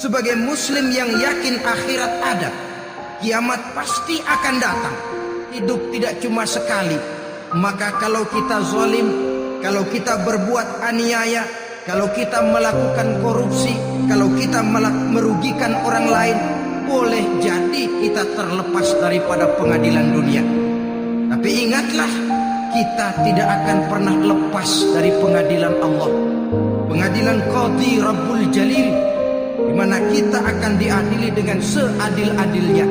sebagai muslim yang yakin akhirat ada, kiamat pasti akan datang. Hidup tidak cuma sekali. Maka kalau kita zalim, kalau kita berbuat aniaya, kalau kita melakukan korupsi, kalau kita merugikan orang lain, boleh jadi kita terlepas daripada pengadilan dunia. Tapi ingatlah, kita tidak akan pernah lepas dari pengadilan Allah, pengadilan Qadhi Rabbul Jalil, di mana kita akan diadili dengan seadil-adilnya,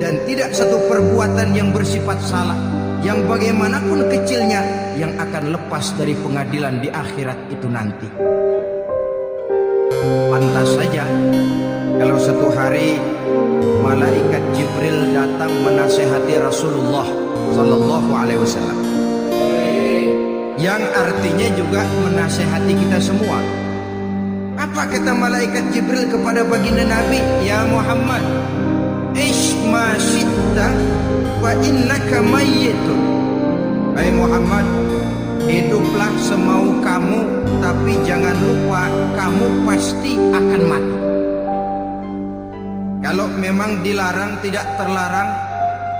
dan tidak satu perbuatan yang bersifat salah, yang bagaimanapun kecilnya, yang akan lepas dari pengadilan di akhirat itu nanti. Pantas saja kalau satu hari malaikat Jibril datang menasihati Rasulullah Sallallahu Alaihi Wasallam, yang artinya juga menasihati kita semua. Apa kata malaikat Jibril kepada baginda Nabi? Ya Muhammad, ish ma syi'ta wa innaka mayyitun. Hai Muhammad, hiduplah semau kamu, tapi jangan lupa kamu pasti akan mati. Kalau memang dilarang tidak terlarang,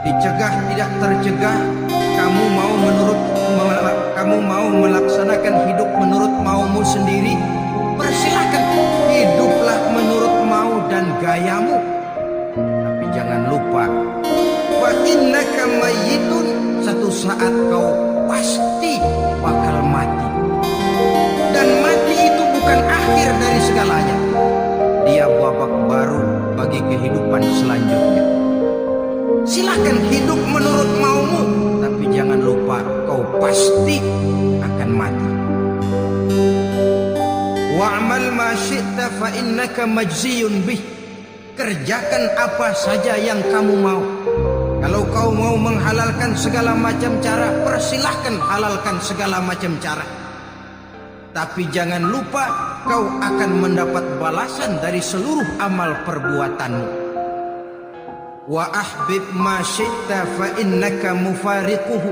dicegah tidak tercegah, kamu mau melaksanakan hidup menurut maumu sendiri, persilahkan. Hiduplah menurut mau dan gayamu, tapi jangan lupa, wa innaka mayyitun, satu saat kau pasti bakal mati. Dan mati itu bukan akhir dari segalanya, dia babak baru bagi kehidupan selanjutnya. Silahkan hidup menurut maumu, tapi jangan lupa kau pasti akan mati. Wa'mal ma syi'ta fa innaka majziyun bih. Kerjakan apa saja yang kamu mau. Kalau kau mau menghalalkan segala macam cara, persilahkan halalkan segala macam cara. Tapi jangan lupa kau akan mendapat balasan dari seluruh amal perbuatanmu. Wa ahbib ma syi'ta fa innaka mufariquhu.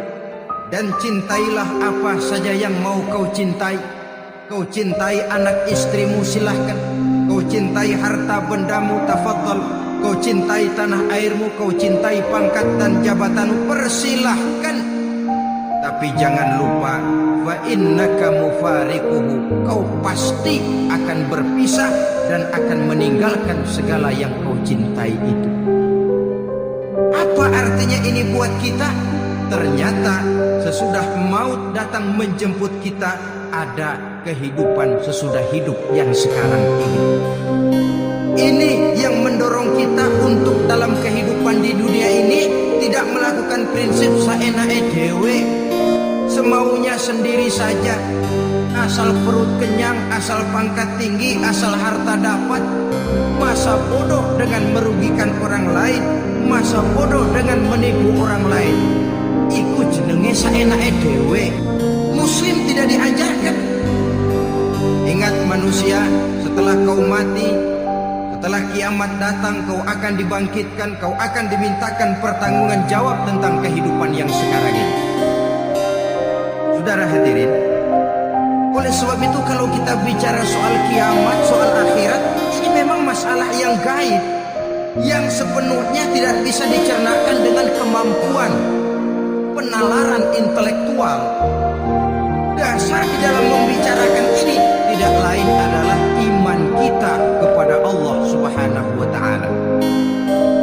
Dan cintailah apa saja yang mau kau cintai. Kau cintai anak istrimu, silahkan. Kau cintai harta bendamu, tafadhal. Kau cintai tanah airmu, kau cintai pangkat dan jabatanmu, persilahkan. Tapi jangan lupa, fa innaka mufariquhu. Kau pasti akan berpisah dan akan meninggalkan segala yang kau cintai itu. Apa artinya ini buat kita? Ternyata sesudah maut datang menjemput kita, ada kehidupan sesudah hidup yang sekarang ini. Ini yang mendorong kita untuk dalam kehidupan di dunia ini tidak melakukan prinsip saenake dhewe, semaunya sendiri saja. Asal perut kenyang, asal pangkat tinggi, asal harta dapat. Masa bodoh dengan merugikan orang lain, masa bodoh dengan menipu orang lain. Iku jenenge saenake dhewe. Muslim tidak diajarkan. Ingat manusia, setelah kau mati, setelah kiamat datang, kau akan dibangkitkan, kau akan dimintakan pertanggungan jawab tentang kehidupan yang sekarang ini. Saudara hadirin, oleh sebab itu kalau kita bicara soal kiamat, soal akhirat, ini memang masalah yang gaib, yang sepenuhnya tidak bisa dicernakan dengan kemampuan penalaran intelektual. Dasar di dalam membicarakan ini tidak lain adalah iman kita kepada Allah Subhanahu wa Ta'ala.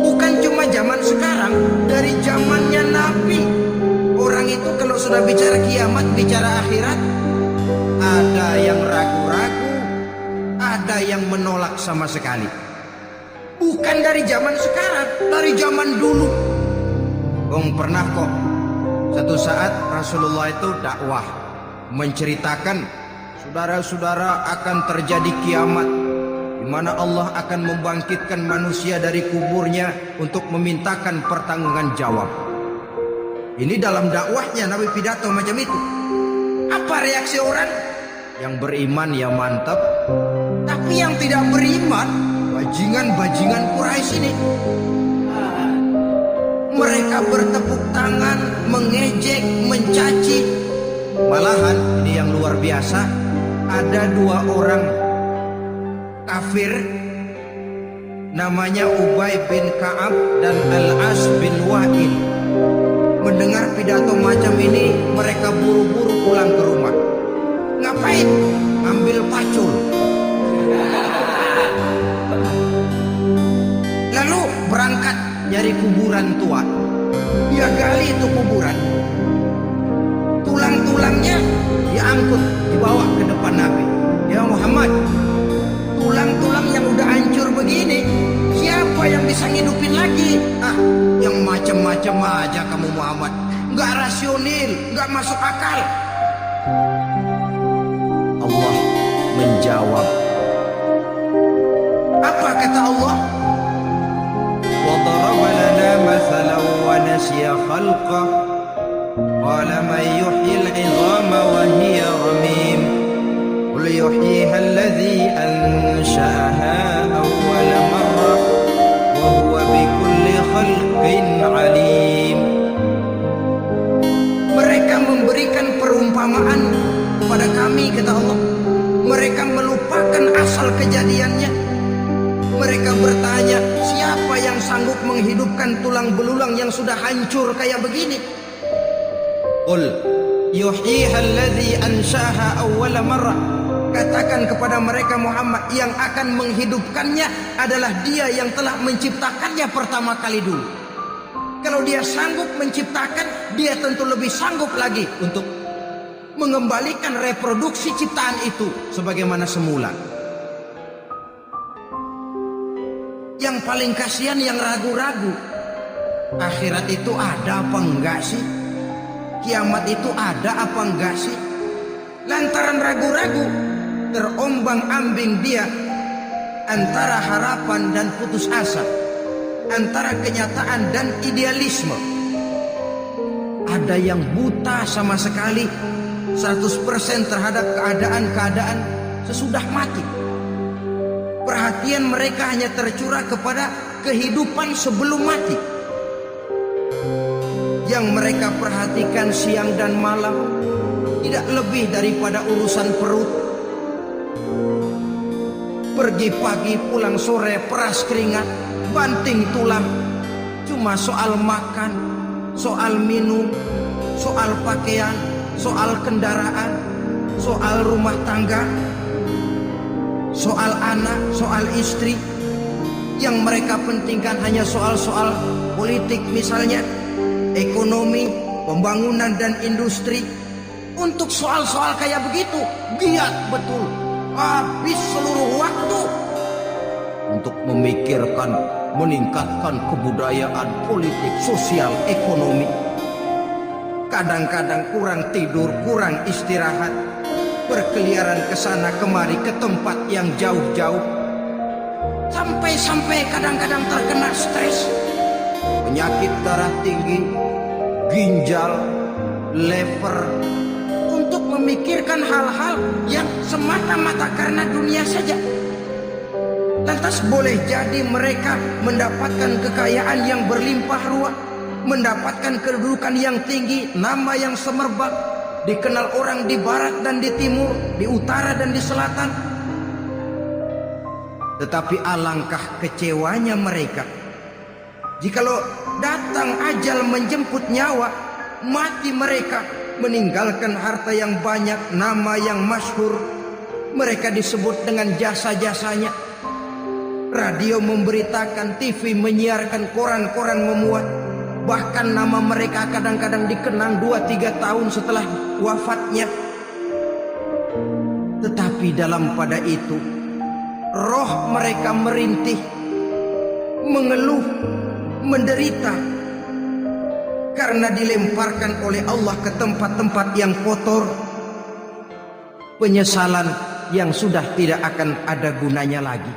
Bukan cuma zaman sekarang, dari zamannya Nabi, orang itu kalau sudah bicara kiamat, bicara akhirat, ada yang ragu-ragu, ada yang menolak sama sekali. Bukan dari zaman sekarang, dari zaman dulu. Pernah kok satu saat Rasulullah itu dakwah menceritakan, saudara-saudara, akan terjadi kiamat di mana Allah akan membangkitkan manusia dari kuburnya untuk memintakan pertanggungan jawab. Ini dalam dakwahnya Nabi pidato macam itu. Apa reaksi orang? Yang beriman ya mantap, tapi yang tidak beriman, bajingan-bajingan Quraisy ini, mereka bertepuk tangan, mengejek, mencaci. Malahan ini yang luar biasa, ada dua orang kafir namanya Ubay bin Ka'ab dan Al-As bin Wa'il. Mendengar pidato macam ini, mereka buru-buru pulang ke rumah. Ngapain? Ambil pacul. Lalu berangkat nyari kuburan tua. Dia gali itu kuburan. Tulang-tulangnya diangkut, dibawa ke depan Nabi. Ya Muhammad, tulang-tulang yang udah hancur begini, siapa yang bisa ngidupin lagi? Yang macam-macam aja kamu Muhammad. Nggak rasional, nggak masuk akal. Allah menjawab. Apa kata Allah? وَضَرَبَ لَنَا مَثَلًا وَنَسِيَ خَلْقَهُ قَالَ مَنْ يُحْيِي الْعِظَامَ وَهِيَ رَمِيمٌ قُلْ يُحْيِيهَا الَّذِي أَنْشَأَهَا أَوَّلَ مَرَّةٍ وَهُوَ بِكُلِّ خَلْقٍ عَلِيمٌ. Mereka memberikan perumpamaan kepada kami, kata Allah. Mereka melupakan asal kejadiannya. Mereka bertanya, siapa yang sanggup menghidupkan tulang belulang yang sudah hancur kayak begini? Qul yuhyiha alladhi ansha'aha awwala marrah. Katakan kepada mereka Muhammad, yang akan menghidupkannya adalah Dia yang telah menciptakannya pertama kali dulu. Kalau Dia sanggup menciptakan, Dia tentu lebih sanggup lagi untuk mengembalikan reproduksi ciptaan itu sebagaimana semula. Yang paling kasihan yang ragu-ragu. Akhirat itu ada apa enggak sih? Kiamat itu ada apa enggak sih? Lantaran ragu-ragu, terombang-ambing dia antara harapan dan putus asa, antara kenyataan dan idealisme. Ada yang buta sama sekali 100% terhadap keadaan-keadaan sesudah mati. Perhatian mereka hanya tercurah kepada kehidupan sebelum mati. Yang mereka perhatikan siang dan malam tidak lebih daripada urusan perut. Pergi pagi, pulang sore, peras keringat, banting tulang. Cuma soal makan, soal minum, soal pakaian, soal kendaraan, soal rumah tangga, soal anak, soal istri. Yang mereka pentingkan hanya soal-soal politik misalnya, ekonomi, pembangunan dan industri. Untuk soal-soal kayak begitu, giat betul. Habis seluruh waktu untuk memikirkan, meningkatkan kebudayaan, politik, sosial, ekonomi. Kadang-kadang kurang tidur, kurang istirahat, berkeliaran ke sana kemari ke tempat yang jauh-jauh, sampai-sampai kadang-kadang terkena stres, penyakit darah tinggi, ginjal, lever, untuk memikirkan hal-hal yang semata-mata karena dunia saja. Lantas boleh jadi mereka mendapatkan kekayaan yang berlimpah ruah, mendapatkan kedudukan yang tinggi, nama yang semerbak, dikenal orang di barat dan di timur, di utara dan di selatan. Tetapi alangkah kecewanya mereka jikalau datang ajal menjemput nyawa, mati mereka, meninggalkan harta yang banyak, nama yang masyhur. Mereka disebut dengan jasa-jasanya. Radio memberitakan, TV menyiarkan, koran-koran memuat. Bahkan nama mereka kadang-kadang dikenang 2-3 tahun setelah wafatnya. Tetapi dalam pada itu, roh mereka merintih, mengeluh, menderita, karena dilemparkan oleh Allah ke tempat-tempat yang kotor. Penyesalan yang sudah tidak akan ada gunanya lagi.